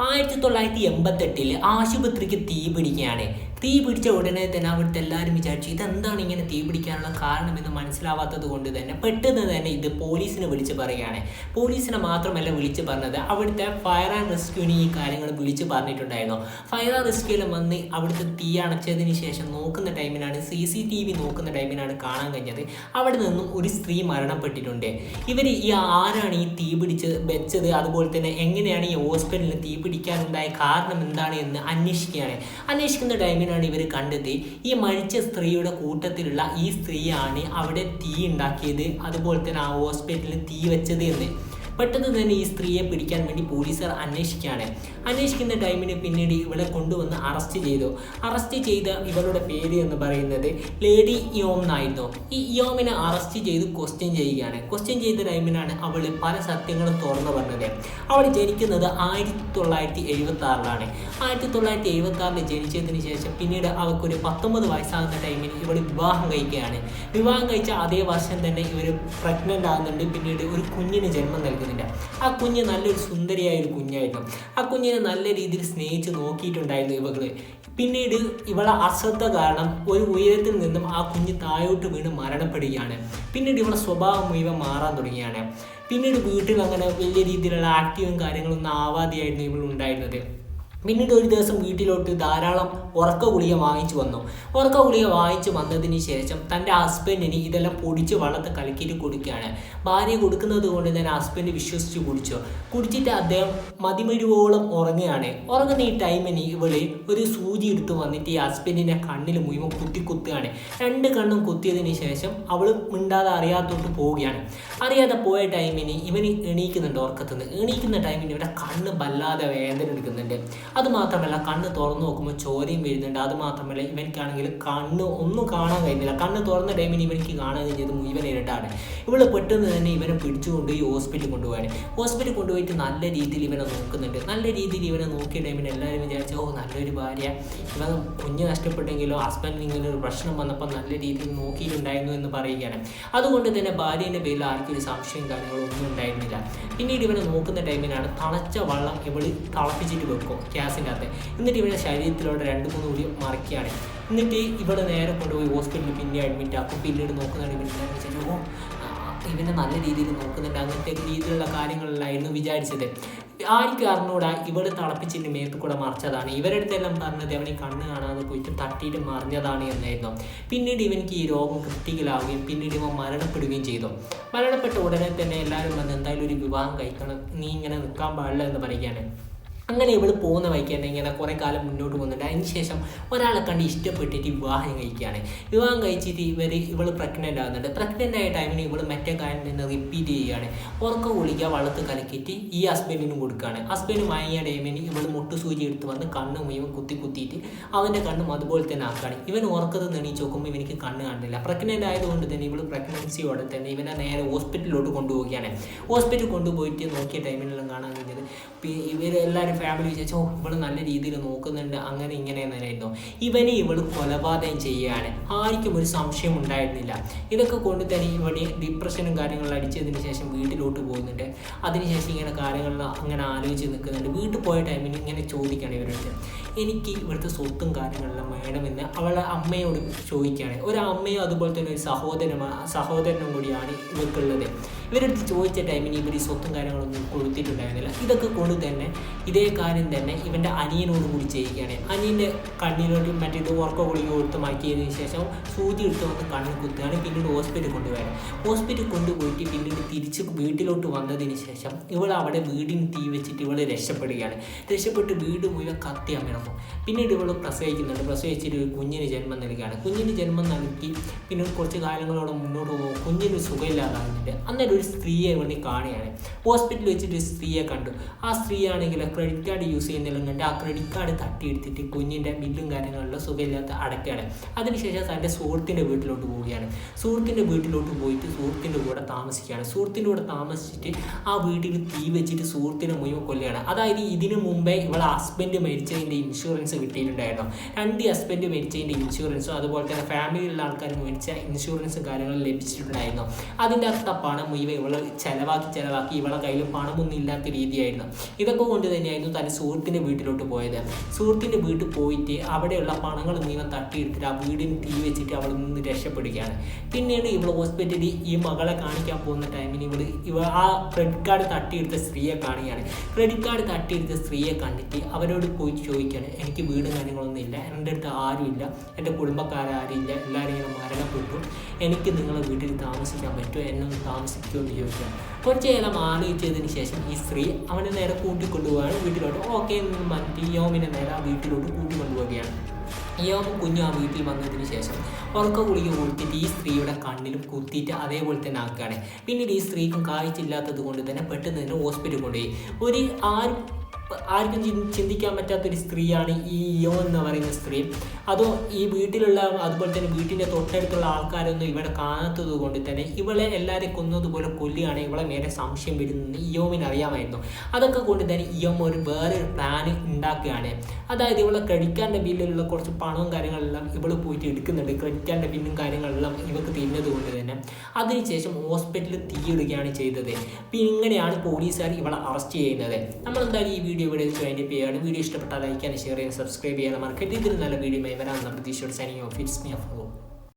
1988 ആശുപത്രിക്ക് തീ പിടിക്കുകയാണ്. തീ പിടിച്ച ഉടനെ തന്നെ അവിടുത്തെ എല്ലാവരും വിചാരിച്ചു ഇതെന്താണ് ഇങ്ങനെ തീ പിടിക്കാനുള്ള കാരണമെന്ന് മനസ്സിലാവാത്തത് കൊണ്ട് തന്നെ പെട്ടെന്ന് തന്നെ ഇത് പോലീസിനെ വിളിച്ച് പറയുകയാണ്. പോലീസിനെ മാത്രമല്ല വിളിച്ച് പറഞ്ഞത്, അവിടുത്തെ ഫയർ ആൻഡ് റെസ്ക്യൂവിന് ഈ കാര്യങ്ങൾ വിളിച്ച് പറഞ്ഞിട്ടുണ്ടായിരുന്നു. ഫയർ ആൻഡ് റെസ്ക്യൂവിൽ വന്ന് അവിടുത്തെ തീ അണച്ചതിന് ശേഷം നോക്കുന്ന ടൈമിനാണ്, CCTV നോക്കുന്ന ടൈമിനാണ് കാണാൻ കഴിഞ്ഞത് അവിടെ നിന്നും ഒരു സ്ത്രീ മരണപ്പെട്ടിട്ടുണ്ട്. ഇവർ ആരാണ് ഈ തീ പിടിച്ച് വെച്ചത്, അതുപോലെ തന്നെ എങ്ങനെയാണ് ഈ ഹോസ്പിറ്റലിൽ തീ പിടിക്കാനുണ്ടായ കാരണം എന്താണ് എന്ന് അന്വേഷിക്കുന്ന ടൈമിനാണ് ഇവർ കണ്ടെത്തി ഈ മരിച്ച സ്ത്രീയുടെ കൂട്ടത്തിലുള്ള ഈ സ്ത്രീയാണ് അവിടെ തീ ഉണ്ടാക്കിയത്, അതുപോലെ തന്നെ ആ ഹോസ്പിറ്റലിൽ തീ വെച്ചത് എന്ന്. പെട്ടെന്ന് തന്നെ ഈ സ്ത്രീയെ പിടിക്കാൻ വേണ്ടി പോലീസുകാർ അന്വേഷിക്കുന്ന ടൈമിന് പിന്നീട് ഇവളെ കൊണ്ടുവന്ന് അറസ്റ്റ് ചെയ്ത ഇവളുടെ പേര് എന്ന് പറയുന്നത് ലേഡി ഇയോം എന്നായിരുന്നു. ഈ ഇയോമിനെ അറസ്റ്റ് ചെയ്ത് ക്വസ്റ്റ്യൻ ചെയ്ത ടൈമിനാണ് അവൾ പല സത്യങ്ങളും തുറന്നു പറഞ്ഞത്. അവൾ ജനിക്കുന്നത് 1976 1976 ജനിച്ചതിന് ശേഷം പിന്നീട് അവൾക്കൊരു 19 വയസ്സാകുന്ന ടൈമിൽ ഇവൾ വിവാഹം കഴിച്ച അതേ വർഷം തന്നെ ഇവർ പ്രഗ്നൻ്റ് ആകുന്നുണ്ട്. പിന്നീട് ഒരു കുഞ്ഞിന് ജന്മം നൽകുന്നുണ്ട്. ആ കുഞ്ഞ് നല്ലൊരു സുന്ദരിയായ ഒരു കുഞ്ഞായിരുന്നു. ആ കുഞ്ഞിനെ നല്ല രീതിയിൽ സ്നേഹിച്ച് നോക്കിയിട്ടുണ്ടായിരുന്നു ഇവള്. പിന്നീട് ഇവളെ അശ്രദ്ധ കാരണം ഒരു ഉയരത്തിൽ നിന്നും ആ കുഞ്ഞ് താഴോട്ട് വീണ് മരണപ്പെടുകയാണ്. പിന്നീട് ഇവളെ സ്വഭാവം മുഴുവൻ മാറാൻ തുടങ്ങിയാണ്. പിന്നീട് വീട്ടിൽ അങ്ങനെ വലിയ രീതിയിലുള്ള ആക്റ്റീവും കാര്യങ്ങളൊന്നും ആവാതെയായിരുന്നു ഇവൾ ഉണ്ടായിരുന്നത്. പിന്നീട് ഒരു ദിവസം വീട്ടിലോട്ട് ധാരാളം ഉറക്ക ഗുളിക വാങ്ങിച്ചു വന്നതിന് ശേഷം തൻ്റെ ഹസ്ബൻഡിന് ഇതെല്ലാം പൊടിച്ച് വെള്ളത്ത് കലക്കിയിട്ട് കൊടുക്കുകയാണ്. ഭാര്യ കൊടുക്കുന്നത് കൊണ്ട് തന്നെ ഹസ്ബൻഡ് വിശ്വസിച്ച് കുടിച്ചിട്ട് അദ്ദേഹം മതിമരുവോളം ഉറങ്ങുന്ന ഈ ടൈമിന് ഇവള് ഒരു സൂചി എടുത്ത് വന്നിട്ട് ഈ ഹസ്ബൻഡിൻ്റെ കണ്ണിൽ മുഴുവൻ കുത്തുകയാണ്. 2 കണ്ണും കുത്തിയതിന് ശേഷം അവൾ മിണ്ടാതെ അറിയാത്തോട്ട് പോവുകയാണ്. അറിയാതെ പോയ ടൈമിന് ഇവന് എണീക്കുന്ന ടൈമിന് ഇവരുടെ കണ്ണ് വല്ലാതെ വേദന എടുക്കുന്നുണ്ട്. അതുമാത്രമല്ല കണ്ണ് തുറന്നു നോക്കുമ്പോൾ ചോരയും വരുന്നുണ്ട്. അതുമാത്രമല്ല ഇവനിക്കാണെങ്കിൽ കണ്ണ് ഒന്നും കാണാൻ കഴിയുന്നില്ല. കണ്ണ് തുറന്ന ടൈമിന് ഇവനിക്ക് കാണാൻ കഴിഞ്ഞത് മുഴുവൻ ഇരട്ടാണ്. ഇവള് പെട്ടെന്ന് തന്നെ ഇവനെ പിടിച്ചുകൊണ്ട് ഈ ഹോസ്പിറ്റലിൽ കൊണ്ടുപോയിട്ട് നല്ല രീതിയിൽ ഇവനെ നോക്കുന്നുണ്ട്. നല്ല രീതിയിൽ ഇവനെ നോക്കിയ ടൈമിന് എല്ലാവരും വിചാരിച്ചു നല്ലൊരു ഭാര്യ, ഇവൻ കുഞ്ഞ് നഷ്ടപ്പെട്ടെങ്കിലോ ഹസ്ബൻഡിന് ഇങ്ങനെ ഒരു പ്രശ്നം വന്നപ്പോൾ നല്ല രീതിയിൽ നോക്കിയിട്ടുണ്ടായിരുന്നു എന്ന് പറയുകയാണ്. അതുകൊണ്ട് തന്നെ ഭാര്യേൻ്റെ പേരിൽ ആർക്കും ഒരു സംശയം കാര്യങ്ങളോ ഒന്നും ഉണ്ടായിരുന്നില്ല. പിന്നീട് ഇവനെ നോക്കുന്ന ടൈമിനാണ് തളച്ച വെള്ളം ഇവള് തിളപ്പിച്ചിട്ട് വെക്കും ഗ്യാസിൻ്റെ അകത്ത്. എന്നിട്ട് ഇവരുടെ ശരീരത്തിലൂടെ 2-3 കൂടി മറിക്കുകയാണ്. എന്നിട്ട് ഇവിടെ നേരെ കൊണ്ടുപോയി ഹോസ്പിറ്റലിൽ പിന്നെ അഡ്മിറ്റ് ആക്കും. പിന്നീട് നോക്കുന്നതാണ് ഇവനെ നല്ല രീതിയിൽ നോക്കുന്നുണ്ട്. അങ്ങനത്തെ രീതിയിലുള്ള കാര്യങ്ങളിലായിരുന്നു വിചാരിച്ചത്. ആർക്കും അറിഞ്ഞൂടാ ഇവള് തിളപ്പിച്ചിട്ട് മേത്ത് കൂടെ മറിച്ചതാണ്. ഇവരുടെ അടുത്തെല്ലാം പറഞ്ഞത് അവന് കണ്ണ് കാണാതെ പോയിട്ട് തട്ടിയിട്ട് മറിഞ്ഞതാണ് എന്നായിരുന്നു. പിന്നീട് ഇവനിക്ക് ഈ രോഗം ക്രിട്ടിക്കലാവുകയും പിന്നീട് ഇവൻ മരണപ്പെടുകയും ചെയ്തു. മരണപ്പെട്ട ഉടനെ തന്നെ എല്ലാവരും വന്ന് എന്തായാലും ഒരു വിവാഹം കഴിക്കണം, നീ ഇങ്ങനെ നിൽക്കാൻ പാടില്ല എന്ന് പറയുകയാണ്. അങ്ങനെ ഇവൾ പോകുന്ന വഴിക്ക് തന്നെ ഇങ്ങനെ കുറേ കാലം മുന്നോട്ട് പോകുന്നുണ്ട്. അതിനുശേഷം ഒരാളെ കണ്ട് ഇഷ്ടപ്പെട്ടിട്ട് വിവാഹം കഴിച്ചിട്ട് ഇവൾ പ്രഗ്നൻ്റ് ആകുന്നുണ്ട്. പ്രഗ്നൻ്റ് ആയ ടൈമിന് ഇവൾ മറ്റേ കാര്യം തന്നെ റിപ്പീറ്റ് ചെയ്യുകയാണ്. ഉറക്ക ഗുളിക വെള്ളത്ത് കലക്കിയിട്ട് ഈ ഹസ്ബൻഡിനും കൊടുക്കുകയാണ്. ഹസ്ബൻഡ് വാങ്ങിയ ടൈമിന് ഇവൾ മുട്ടുസൂചി എടുത്ത് വന്ന് കണ്ണ് മുഴുവൻ കുത്തിയിട്ട് അവൻ്റെ കണ്ണും അതുപോലെ തന്നെ ആക്കുകയാണ്. ഇവൻ ഉറക്കത്ത് നെണീച്ച് നോക്കുമ്പോൾ ഇവനിക്ക് കണ്ണ് കാണുന്നില്ല. പ്രഗ്നൻ്റ് ആയതുകൊണ്ട് തന്നെ ഇവൾ പ്രഗ്നൻസിയോടെ തന്നെ ഇവനെ നേരെ ഹോസ്പിറ്റലിലോട്ട് കൊണ്ടുപോവുകയാണ്. ഹോസ്പിറ്റലിൽ കൊണ്ടുപോയിട്ട് നോക്കിയ ടൈമിനെല്ലാം കാണാൻ കഴിഞ്ഞത് ഇവരെല്ലാവരും ഫാമിലി വിചാരിച്ചു ഇവള് നല്ല രീതിയിൽ നോക്കുന്നുണ്ട്, അങ്ങനെ ഇങ്ങനെ എന്നായിരുന്നു. ഇവള് കൊലപാതകം ചെയ്യുകയാണ്. ആർക്കും ഒരു സംശയം ഉണ്ടായിരുന്നില്ല. ഇതൊക്കെ കൊണ്ട് തന്നെ ഇവന് ഡിപ്രഷനും കാര്യങ്ങളും അടിച്ചതിന് ശേഷം വീട്ടിലോട്ട് പോകുന്നുണ്ട്. അതിനുശേഷം ഇങ്ങനെ കാര്യങ്ങളിൽ അങ്ങനെ ആലോചിച്ച് നിൽക്കുന്നുണ്ട്. വീട്ടിൽ പോയ ടൈമിന് ഇങ്ങനെ ചോദിക്കുകയാണ് ഇവരുടെ എനിക്ക് ഇവിടുത്തെ സ്വത്തും കാര്യങ്ങളെല്ലാം വേണമെന്ന് അവളുടെ അമ്മയോട് ചോദിക്കുകയാണ്. ഒരു അമ്മയും അതുപോലെ തന്നെ ഒരു സഹോദരനും കൂടിയാണ് ഇവർക്കുള്ളത്. ഇവരെടുത്ത് ചോദിച്ച ടൈമിന് ഇവർ സ്വത്തും കാര്യങ്ങളൊന്നും കൊടുത്തിട്ടുണ്ടായിരുന്നില്ല. ഇതൊക്കെ കൊണ്ട് തന്നെ ഇതേ കാര്യം തന്നെ ഇവൻ്റെ അനിയനോട് കൂടി ചെയ്യുകയാണ്. അനിയൻ്റെ കണ്ണിലോട്ട് മറ്റേത് ഉറക്ക ഗുളിക കൊടുത്ത് മാറ്റിയതിന് ശേഷം സൂചി എടുത്ത് വന്ന് കണ്ണിൽ കുത്തുകയാണ്. പിന്നീട് ഹോസ്പിറ്റലിൽ കൊണ്ടുപോയിട്ട് പിന്നീട് തിരിച്ച് വീട്ടിലോട്ട് വന്നതിന് ശേഷം ഇവൾ അവിടെ വീടിന് തീ വെച്ചിട്ട് ഇവൾ രക്ഷപ്പെട്ട് വീട് മുഴുവൻ കത്തി അമിറക്കും. പിന്നീട് ഇവൾ പ്രസവിച്ചിട്ട് ഒരു കുഞ്ഞിന് ജന്മം നൽകുകയാണ്. പിന്നീട് കുറച്ച് കാലങ്ങളോടെ മുന്നോട്ട് പോകും. കുഞ്ഞിന് സുഖമില്ലാതാകുന്നുണ്ട്. അന്നേരം ഒരു സ്ത്രീയെ വേണ്ടി കാണുകയാണ്. ഹോസ്പിറ്റലിൽ വെച്ചിട്ട് ഒരു സ്ത്രീയെ കണ്ടു. ആ സ്ത്രീ ആണെങ്കിൽ ക്രെഡിറ്റ് കാർഡ് യൂസ് ചെയ്യുന്നതെല്ലാം കണ്ട് ആ ക്രെഡിറ്റ് കാർഡ് തട്ടിയെടുത്തിട്ട് കുഞ്ഞിൻ്റെ ബില്ലും കാര്യങ്ങളിലും സുഖമില്ലാത്ത അടയ്ക്കുകയാണ്. അതിനുശേഷം തൻ്റെ സുഹൃത്തിൻ്റെ വീട്ടിലോട്ട് പോവുകയാണ്. സുഹൃത്തിൻ്റെ വീട്ടിലോട്ട് പോയിട്ട് സുഹൃത്തിൻ്റെ കൂടെ താമസിക്കുകയാണ്. സുഹൃത്തിൻ്റെ കൂടെ താമസിച്ചിട്ട് ആ വീട്ടിൽ തീ വെച്ചിട്ട് സുഹൃത്തിനെ മുഴുവൻ കൊല്ലുകയാണ്. അതായത് ഇതിനു മുമ്പേ ഇവളെ ഹസ്ബൻഡ് മരിച്ചതിൻ്റെ ഇൻഷുറൻസ് കിട്ടിയിട്ടുണ്ടായിരുന്നു. 2 ഹസ്ബൻഡ് മരിച്ചതിൻ്റെ ഇൻഷുറൻസും അതുപോലെ തന്നെ ഫാമിലിയിലുള്ള ആൾക്കാർ മേടിച്ച ഇൻഷുറൻസ് കാര്യങ്ങൾ ലഭിച്ചിട്ടുണ്ടായിരുന്നു. അതിൻ്റെ അകത്ത പണം മുഴുവൻ ഇവളെ ചിലവാക്കി ഇവളെ കയ്യിൽ പണമൊന്നും ഇല്ലാത്ത രീതിയായിരുന്നു. ഇതൊക്കെ കൊണ്ട് തന്നെയായിരുന്നു തൻ്റെ സുഹൃത്തിൻ്റെ വീട്ടിലോട്ട് പോയത്. സുഹൃത്തിൻ്റെ വീട്ടിൽ പോയിട്ട് അവിടെയുള്ള പണങ്ങൾ മുഴുവൻ തട്ടിയെടുത്തിട്ട് ആ വീടിന് തീ വെച്ചിട്ട് അവൾ നിന്ന് രക്ഷപ്പെടുകയാണ്. പിന്നീട് ഇവൾ ഹോസ്പിറ്റലിൽ ഈ മകളെ കാണിക്കാൻ പോകുന്ന ടൈമിന് ഇവ ആ ക്രെഡിറ്റ് കാർഡ് തട്ടിയെടുത്ത സ്ത്രീയെ കാണുകയാണ്. ക്രെഡിറ്റ് കാർഡ് തട്ടിയെടുത്ത സ്ത്രീയെ കണ്ടിട്ട് അവരോട് പോയി ചോദിക്കുകയാണ്, എനിക്ക് വീടും കാര്യങ്ങളൊന്നും ഇല്ല, എൻ്റെ അടുത്ത് ആരുമില്ല, എൻ്റെ കുടുംബക്കാരും ഇല്ല, എല്ലാവരും ഇങ്ങനെ മരണപ്പെട്ടു, എനിക്ക് നിങ്ങളെ വീട്ടിൽ താമസിക്കാൻ പറ്റുമോ, എന്നെ ഒന്ന് താമസിക്കുമോ എന്ന് ചോദിക്കുകയാണ്. കുറച്ച് നേരം ആലോചിച്ചതിന് ശേഷം ഈ സ്ത്രീ അവനെ നേരെ കൂട്ടിക്കൊണ്ടുപോവുകയാണ് വീട്ടിലോട്ട്. ഓക്കെ എന്ന് പറഞ്ഞിട്ട് യോമിനെ നേരെ ആ വീട്ടിലോട്ട് കൂട്ടിക്കൊണ്ടുപോവുകയാണ്. യോമും കുഞ്ഞും ആ വീട്ടിൽ വന്നതിന് ശേഷം ഉറക്ക ഗുളിക കൊടുത്തിട്ട് ഈ സ്ത്രീയുടെ കണ്ണിലും കുത്തിയിട്ട് അതേപോലെ തന്നെ ആക്കുകയാണ്. പിന്നീട് ഈ സ്ത്രീക്കും കാഴ്ചയില്ലാത്തത് കൊണ്ട് തന്നെ പെട്ടെന്ന് തന്നെ ഹോസ്പിറ്റലിൽ കൊണ്ടുപോയി. ആർക്കും ചിന്തിക്കാൻ പറ്റാത്തൊരു സ്ത്രീയാണ് ഈ യോ എന്ന് പറയുന്ന സ്ത്രീ. അതോ ഈ വീട്ടിലുള്ള അതുപോലെ തന്നെ വീട്ടിൻ്റെ തൊട്ടടുത്തുള്ള ആൾക്കാരൊന്നും ഇവിടെ കാണാത്തത് കൊണ്ട് തന്നെ ഇവളെ എല്ലാവരെയും കൊന്നതുപോലെ കൊല്ലുകയാണ്. ഇവളെ നേരെ സംശയം വരുന്നത് ഇയോമിന് അറിയാമായിരുന്നു. അതൊക്കെ കൊണ്ട് തന്നെ ഇയോം വേറൊരു പ്ലാൻ ഉണ്ടാക്കുകയാണ്. അതായത് ഇവളെ ക്രെഡിറ്റ് കാർഡിൻ്റെ ബില്ലിലുള്ള കുറച്ച് പണവും കാര്യങ്ങളെല്ലാം ഇവൾ പോയിട്ട് എടുക്കുന്നുണ്ട്. ക്രെഡിറ്റ് കാർഡിൻ്റെ ബില്ലും കാര്യങ്ങളെല്ലാം ഇവൾക്ക് തിന്നത് കൊണ്ട് തന്നെ അതിനുശേഷം ഹോസ്പിറ്റലിൽ തീയിടുകയാണ് ചെയ്തത്. പിന്നെ ഇങ്ങനെയാണ് പോലീസുകാർ ഇവളെ അറസ്റ്റ് ചെയ്യുന്നത്. നമ്മളെന്തായാലും ഈ വീഡിയോ ഇവിടെ വൈൻഡപ്പ് ചെയ്യുകയാണ്. വീഡിയോ ഇഷ്ടപ്പെട്ടാൽ ലൈക്ക് ചെയ്യാൻ, ഷെയർ ചെയ്യാൻ, സബ്സ്ക്രൈബ് ചെയ്യാൻ മറക്കരുത്. ഇതിൽ നല്ല വീഡിയോ വരാമെന്ന പ്രതീക്ഷയോടെ സൈനിങ് ഓഫ്. It's me അഫ്റോ.